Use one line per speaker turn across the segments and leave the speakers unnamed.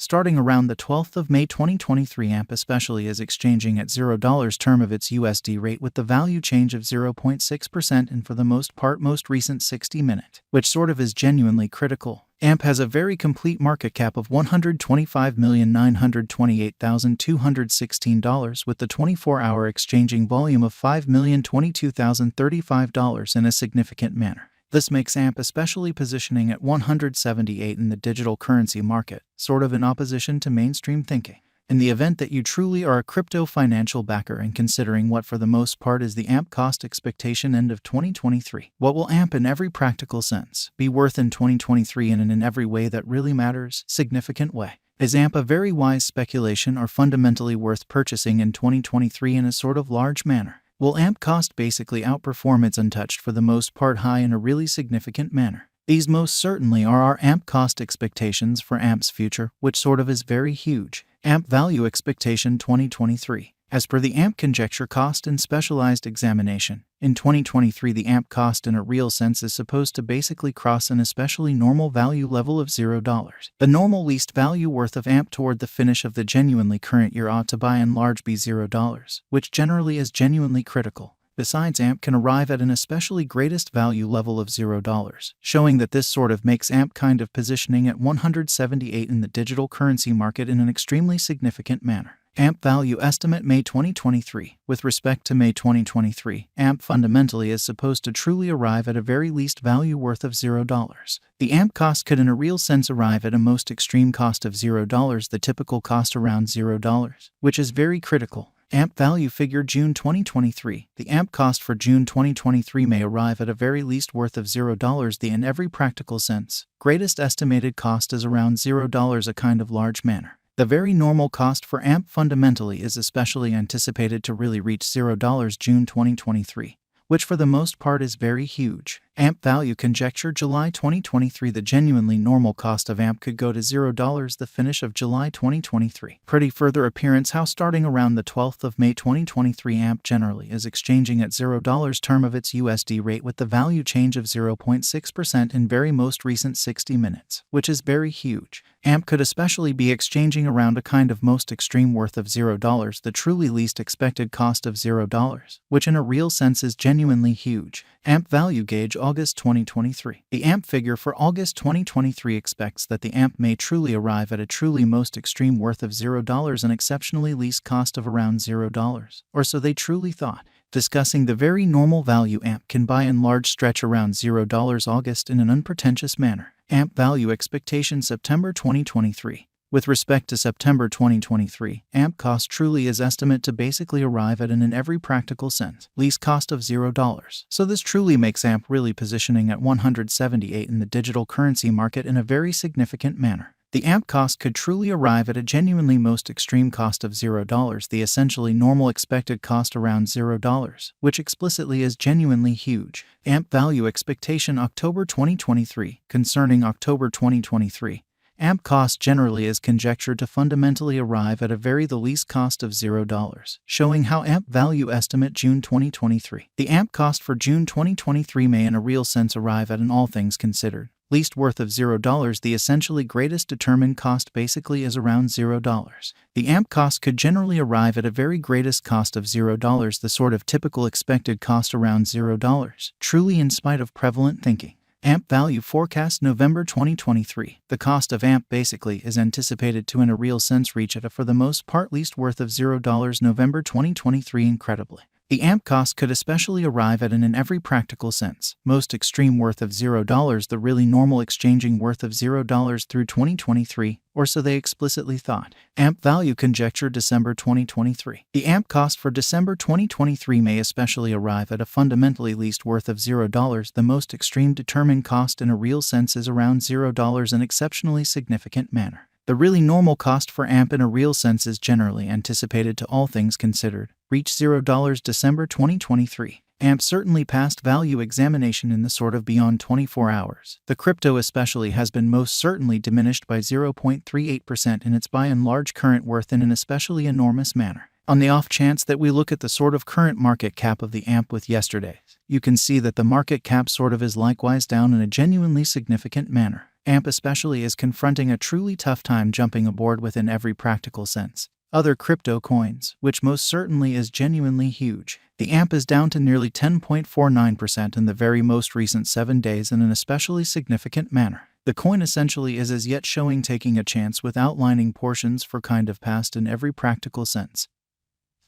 starting around the 12th of May 2023. AMP especially is exchanging at $0 term of its USD rate with the value change of 0.6% and for the most part most recent 60-minute, which sort of is genuinely critical. AMP has a very complete market cap of $125,928,216 with the 24-hour exchanging volume of $5,022,035 in a significant manner. This makes AMP especially positioning at 178 in the digital currency market, sort of in opposition to mainstream thinking. In the event that you truly are a crypto financial backer and considering what for the most part is the AMP cost expectation end of 2023, what will AMP in every practical sense be worth in 2023 and in every way that really matters, significant way? Is AMP a very wise speculation or fundamentally worth purchasing in 2023 in a sort of large manner? Will AMP cost basically outperform its untouched for the most part high in a really significant manner? These most certainly are our AMP cost expectations for AMP's future, which sort of is very huge. AMP value expectation 2023. As per the AMP conjecture cost and specialized examination, in 2023 the AMP cost in a real sense is supposed to basically cross an especially normal value level of $0. The normal least value worth of AMP toward the finish of the genuinely current year ought to by and large be $0, which generally is genuinely critical. Besides, AMP can arrive at an especially greatest value level of $0, showing that this sort of makes AMP kind of positioning at 178 in the digital currency market in an extremely significant manner. AMP value estimate May 2023. With respect to May 2023, AMP fundamentally is supposed to truly arrive at a very least value worth of $0. The AMP cost could in a real sense arrive at a most extreme cost of $0, the typical cost around $0, which is very critical. AMP value figure June 2023. The AMP cost for June 2023 may arrive at a very least worth of $0. The in every practical sense, greatest estimated cost is around $0 a kind of large manner. The very normal cost for AMP fundamentally is especially anticipated to really reach $0 June 2023, which for the most part is very huge. AMP value conjecture July 2023. The genuinely normal cost of AMP could go to $0 the finish of July 2023. Pretty further appearance how starting around the 12th of May 2023 AMP generally is exchanging at $0 term of its USD rate with the value change of 0.6% in very most recent 60 minutes, which is very huge. AMP could especially be exchanging around a kind of most extreme worth of $0, the truly least expected cost of $0, which in a real sense is genuinely huge. AMP value gauge August 2023. The AMP figure for August 2023 expects that the AMP may truly arrive at a truly most extreme worth of $0 and exceptionally least cost of around $0, or so they truly thought. Discussing the very normal value AMP can by and large stretch around $0 August in an unpretentious manner. AMP value expectation September 2023. With respect to September 2023, AMP cost truly is estimate to basically arrive at an in every practical sense least cost of $0. So this truly makes AMP really positioning at 178 in the digital currency market in a very significant manner. The AMP cost could truly arrive at a genuinely most extreme cost of $0, the essentially normal expected cost around $0, which explicitly is genuinely huge. AMP value expectation October 2023. Concerning October 2023, AMP cost generally is conjectured to fundamentally arrive at a very the least cost of $0, showing how AMP value estimate June 2023. The AMP cost for June 2023 may in a real sense arrive at an all things considered least worth of $0. The essentially greatest determined cost basically is around $0. The AMP cost could generally arrive at a very greatest cost of $0, the sort of typical expected cost around $0, truly in spite of prevalent thinking. AMP value forecast November 2023. The cost of AMP basically is anticipated to in a real sense reach at a for the most part least worth of $0 November 2023 incredibly. The AMP cost could especially arrive at an in every practical sense most extreme worth of $0, the really normal exchanging worth of $0 through 2023, or so they explicitly thought. AMP value conjecture December 2023. The AMP cost for December 2023 may especially arrive at a fundamentally least worth of $0. The most extreme determined cost in a real sense is around $0 in exceptionally significant manner. The really normal cost for AMP in a real sense is generally anticipated to all things considered reach $0 December 2023. AMP certainly passed value examination in the sort of beyond 24 hours. The crypto especially has been most certainly diminished by 0.38% in its by and large current worth in an especially enormous manner. On the off chance that we look at the sort of current market cap of the AMP with yesterday's, you can see that the market cap sort of is likewise down in a genuinely significant manner. AMP especially is confronting a truly tough time jumping aboard within every practical sense. Other crypto coins, which most certainly is genuinely huge. The AMP is down to nearly 10.49% in the very most recent 7 days in an especially significant manner. The coin essentially is as yet showing taking a chance with outlining portions for kind of past in every practical sense.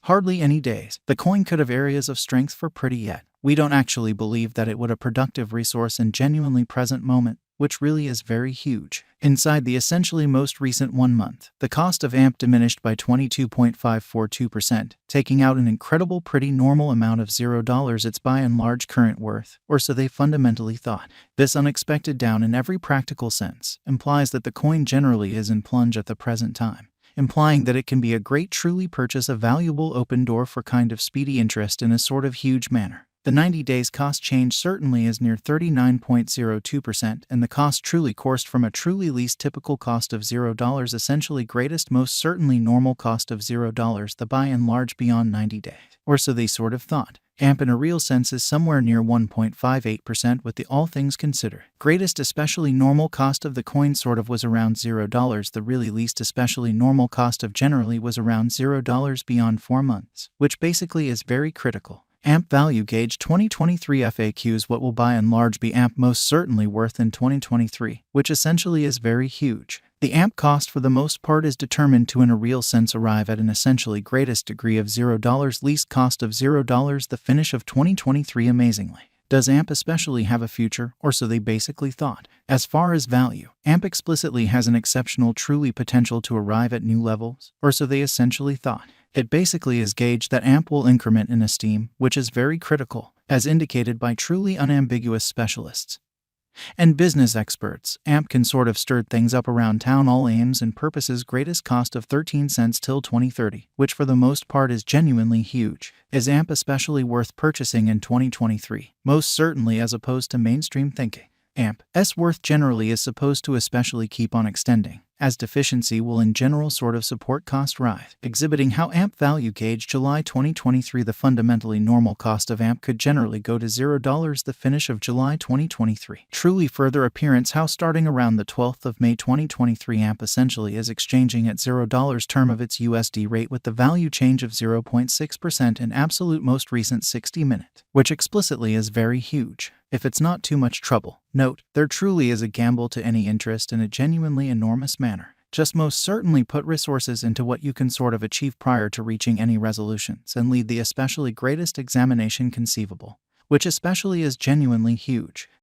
Hardly any days. The coin could have areas of strength for pretty yet. We don't actually believe that it would a productive resource in genuinely present moment, which really is very huge. Inside the essentially most recent 1 month, the cost of AMP diminished by 22.542%, taking out an incredible pretty normal amount of $0 its by and large current worth, or so they fundamentally thought. This unexpected down in every practical sense implies that the coin generally is in plunge at the present time, implying that it can be a great truly purchase a valuable open door for kind of speedy interest in a sort of huge manner. The 90 days cost change certainly is near 39.02%, and the cost truly coursed from a truly least typical cost of $0, essentially greatest most certainly normal cost of $0, the by and large beyond 90 days. Or so they sort of thought. AMP in a real sense is somewhere near 1.58% with the all things considered. Greatest especially normal cost of the coin sort of was around $0, the really least especially normal cost of generally was around $0 beyond 4 months, which basically is very critical. AMP Value Gauge 2023 FAQs. What will by and large be AMP most certainly worth in 2023, which essentially is very huge. The AMP cost for the most part is determined to in a real sense arrive at an essentially greatest degree of $0, least cost of $0, the finish of 2023 amazingly. Does AMP especially have a future, or so they basically thought? As far as value, AMP explicitly has an exceptional truly potential to arrive at new levels, or so they essentially thought. It basically is gauged that AMP will increment in esteem, which is very critical, as indicated by truly unambiguous specialists and business experts. AMP can sort of stir things up around town all aims and purposes greatest cost of 13 cents till 2030, which for the most part is genuinely huge. Is AMP especially worth purchasing in 2023? Most certainly, as opposed to mainstream thinking. AMP's worth generally is supposed to especially keep on extending, as deficiency will in general sort of support cost rise, exhibiting how AMP Value Gauge July 2023 the fundamentally normal cost of AMP could generally go to $0 the finish of July 2023. Truly further appearance how starting around the 12th of May 2023 AMP essentially is exchanging at $0 term of its USD rate with the value change of 0.6% in absolute most recent 60-minute, which explicitly is very huge. If it's not too much trouble, note, there truly is a gamble to any interest in a genuinely enormous manner. Just most certainly put resources into what you can sort of achieve prior to reaching any resolutions and lead the especially greatest examination conceivable, which especially is genuinely huge.